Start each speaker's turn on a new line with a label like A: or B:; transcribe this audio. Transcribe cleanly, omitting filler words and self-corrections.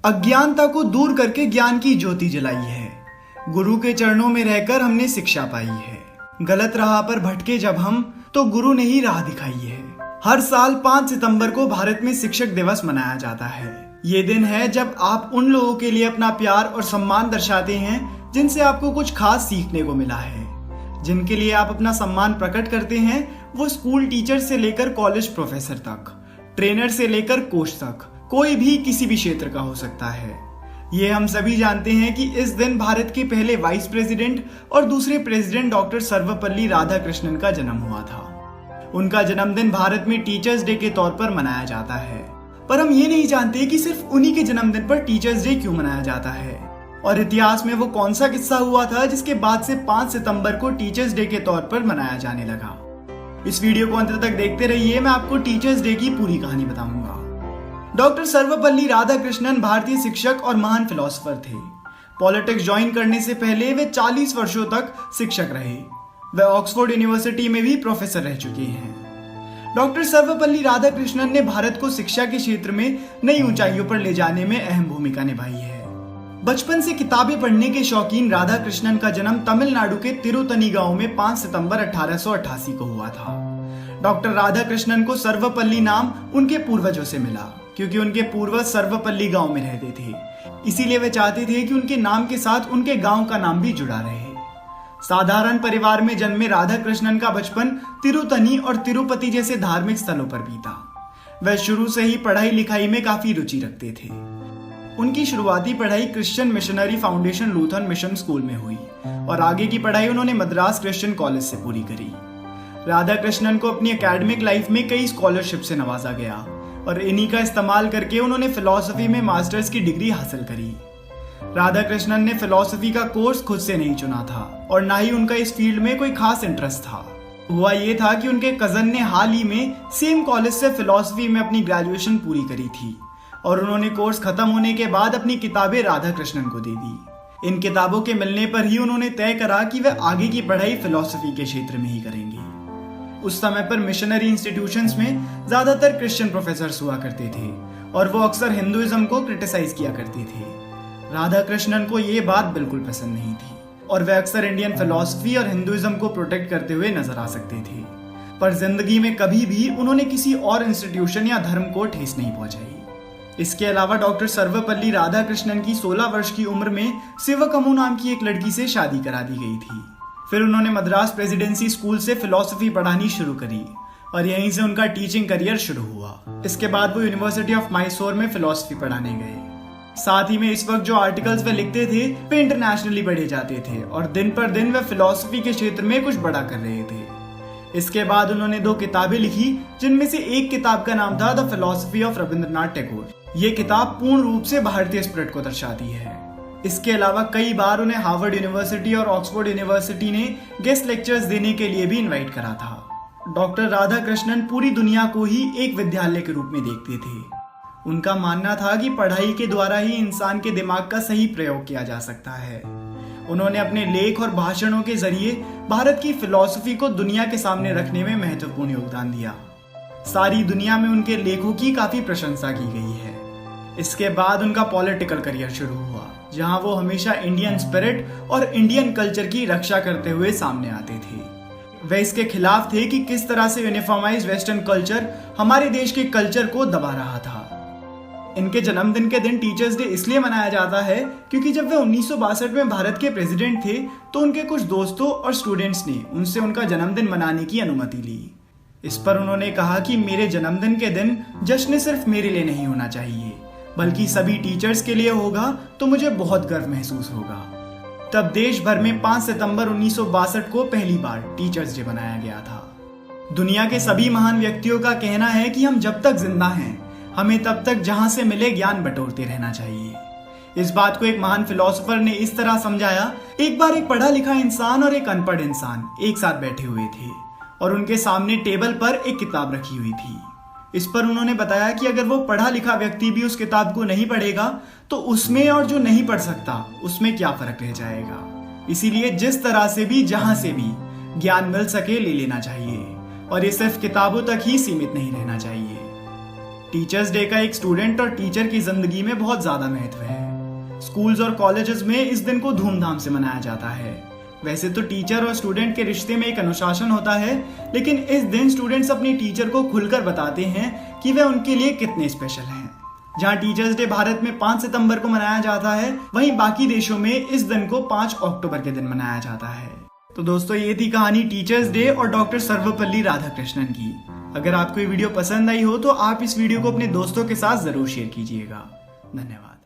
A: अज्ञानता को दूर करके ज्ञान की ज्योति जलाई है। गुरु के चरणों में रहकर हमने शिक्षा पाई है। गलत राह पर भटके जब हम, तो गुरु ने ही राह दिखाई है। हर साल 5 सितंबर को भारत में शिक्षक दिवस मनाया जाता है। ये दिन है जब आप उन लोगों के लिए अपना प्यार और सम्मान दर्शाते हैं जिनसे आपको कुछ खास सीखने को मिला है। जिनके लिए आप अपना सम्मान प्रकट करते हैं, वो स्कूल टीचर से लेकर कॉलेज प्रोफेसर तक, ट्रेनर से लेकर कोच तक, कोई भी किसी भी क्षेत्र का हो सकता है। ये हम सभी जानते हैं कि इस दिन भारत के पहले वाइस प्रेसिडेंट और दूसरे प्रेसिडेंट डॉक्टर सर्वपल्ली राधाकृष्णन का जन्म हुआ था। उनका जन्मदिन भारत में टीचर्स डे के तौर पर मनाया जाता है, पर हम ये नहीं जानते कि सिर्फ उन्हीं के जन्मदिन पर टीचर्स डे क्यों मनाया जाता है और इतिहास में वो कौन सा किस्सा हुआ था जिसके बाद से 5 सितंबर को टीचर्स डे के तौर पर मनाया जाने लगा। इस वीडियो को अंत तक देखते रहिए, मैं आपको टीचर्स डे की पूरी कहानी बताऊंगा। डॉक्टर सर्वपल्ली राधाकृष्णन भारतीय शिक्षक और महान फिलोसोफर थे। पॉलिटिक्स ज्वाइन करने से पहले वे 40 वर्षों तक शिक्षक रहे। वे ऑक्सफोर्ड यूनिवर्सिटी में भी प्रोफेसर रह चुके हैं। डॉक्टर सर्वपल्ली राधाकृष्णन ने भारत को शिक्षा के क्षेत्र में नई ऊंचाइयों पर ले जाने में अहम भूमिका निभाई है। बचपन से किताबें पढ़ने के शौकीन राधाकृष्णन का जन्म तमिलनाडु के तिरुतनी गांव में 5 सितंबर 1888 को हुआ था। डॉक्टर राधाकृष्णन को सर्वपल्ली नाम उनके पूर्वजों से मिला, क्योंकि उनके पूर्वज सर्वपल्ली गांव में रहते थे। इसीलिए वे चाहते थे कि उनके नाम के साथ उनके गांव का नाम भी जुड़ा रहे। साधारण परिवार में जन्मे राधाकृष्णन का बचपन तिरुतनी और तिरुपति जैसे धार्मिक स्थलों पर बीता। वह शुरू से ही पढ़ाई लिखाई में काफी रुचि रखते थे। उनकी शुरुआती पढ़ाई Christian missionary foundation Lutheran mission school में हुई और आगे की पढ़ाई उन्होंने मद्रास क्रिश्चियन कॉलेज से पूरी करी। राधाकृष्णन को अपनी एकेडमिक लाइफ में कई स्कॉलरशिप से नवाजा गया और इन्हीं का इस्तेमाल करके उन्होंने फिलॉसफी में मास्टर्स की डिग्री हासिल करी। राधाकृष्णन ने फिलॉसफी का कोर्स खुद से नहीं चुना था और ना ही उनका इस फील्ड में कोई खास इंटरेस्ट था। हुआ ये था कि उनके कजन ने हाल ही में सेम कॉलेज से फिलॉसफी में अपनी ग्रेजुएशन पूरी करी थी और उन्होंने कोर्स खत्म होने के बाद अपनी किताबें राधाकृष्णन को दे दी। इन किताबों के मिलने पर ही उन्होंने तय करा कि वे आगे की पढ़ाई फिलॉसफी के क्षेत्र में ही करेंगे। उस समय पर मिशनरी इंस्टीट्यूशंस में ज्यादातर क्रिश्चियन प्रोफेसर्स हुआ करते थे और वो अक्सर हिंदुइज्म को क्रिटिसाइज किया करते थे। राधाकृष्णन को ये बात बिल्कुल पसंद नहीं थी और वे अक्सर इंडियन फिलॉसफी और हिंदुइज्म को प्रोटेक्ट करते हुए नजर आ सकते थे, पर जिंदगी में कभी भी उन्होंने किसी और इंस्टीट्यूशन या धर्म को ठेस नहीं पहुंचाई। इसके अलावा डॉक्टर सर्वपल्ली राधाकृष्णन की 16 वर्ष की उम्र में शिवकमु नाम की एक लड़की से शादी करा दी गई थी। फिर उन्होंने मद्रास प्रेसिडेंसी स्कूल से फिलॉसफी पढ़ानी शुरू करी और यहीं से उनका टीचिंग करियर शुरू हुआ। इसके बाद वो यूनिवर्सिटी ऑफ मैसूर में फिलॉसफी पढ़ाने गए। साथ ही में इस वक्त जो आर्टिकल्स वे लिखते थे वे इंटरनेशनली पढ़े जाते थे और दिन पर दिन वे फिलॉसफी के क्षेत्र में कुछ बड़ा कर रहे थे। इसके बाद उन्होंने 2 किताबें लिखी, जिनमें से एक किताब का नाम था the philosophy of Rabindranath Tagore. ये किताब पूर्ण रूप से भारतीय स्पिरिट को दर्शाती है। इसके अलावा कई बार उन्हें हार्वर्ड यूनिवर्सिटी और ऑक्सफोर्ड यूनिवर्सिटी ने गेस्ट लेक्चर्स देने के लिए भी इनवाइट करा था। डॉक्टर राधाकृष्णन पूरी दुनिया को ही एक विद्यालय के रूप में देखते थे। उनका मानना था कि पढ़ाई के द्वारा ही इंसान के दिमाग का सही प्रयोग किया जा सकता है। उन्होंने अपने लेख और भाषणों के जरिए भारत की फिलॉसफी को दुनिया के सामने रखने में महत्वपूर्ण योगदान दिया। सारी दुनिया में उनके लेखों की काफी प्रशंसा की गई है। इसके बाद उनका पॉलिटिकल करियर शुरू हुआ, जहां वो हमेशा इंडियन स्पिरिट और इंडियन कल्चर की रक्षा करते हुए सामने आते थे। वे इसके खिलाफ थे कि किस तरह से यूनिफॉर्माइज्ड वेस्टर्न कल्चर हमारे देश के कल्चर को दबा रहा था। इनके जन्मदिन के दिन टीचर्स डे इसलिए मनाया जाता है क्योंकि जब वे 1962 में भारत के प्रेसिडेंट थे तो उनके कुछ दोस्तों और स्टूडेंट्स ने उनसे उनका जन्मदिन मनाने की अनुमति ली। इस पर उन्होंने कहा कि मेरे जन्मदिन के दिन जश्न सिर्फ मेरे लिए नहीं होना चाहिए, बल्कि सभी टीचर्स के लिए होगा तो मुझे बहुत गर्व महसूस होगा। तब देश भर में 5 सितंबर 1962 को पहली बार टीचर्स डे मनाया गया था। दुनिया के सभी महान व्यक्तियों का कहना है कि हम जब तक जिंदा हैं, हमें तब तक जहां से मिले ज्ञान बटोरते रहना चाहिए। इस बात को एक महान फिलोसोफर ने इस तरह समझाया, एक बार एक पढ़ा लिखा इंसान और एक अनपढ़ इंसान एक साथ बैठे हुए थे और उनके सामने टेबल पर एक किताब रखी हुई थी। इस पर उन्होंने बताया कि अगर वो पढ़ा लिखा व्यक्ति भी उस किताब को नहीं पढ़ेगा तो उसमें और जो नहीं पढ़ सकता उसमें क्या फर्क रह जाएगा। इसीलिए जिस तरह से भी जहां से भी ज्ञान मिल सके ले लेना चाहिए और ये सिर्फ किताबों तक ही सीमित नहीं रहना चाहिए। टीचर्स डे का एक स्टूडेंट और टीचर की जिंदगी में बहुत ज्यादा महत्व है। स्कूल्स और कॉलेजेस में इस दिन को धूमधाम से मनाया जाता है। वैसे तो टीचर और स्टूडेंट के रिश्ते में एक अनुशासन होता है, लेकिन इस दिन स्टूडेंट्स अपनी टीचर को खुलकर बताते हैं कि वह उनके लिए कितने स्पेशल हैं। जहां टीचर्स डे भारत में 5 सितंबर को मनाया जाता है, वहीं बाकी देशों में इस दिन को 5 अक्टूबर के दिन मनाया जाता है। तो दोस्तों, ये थी कहानी टीचर्स डे और डॉक्टर सर्वपल्ली राधाकृष्णन की। अगर आपको ये वीडियो पसंद आई हो तो आप इस वीडियो को अपने दोस्तों के साथ जरूर शेयर कीजिएगा। धन्यवाद।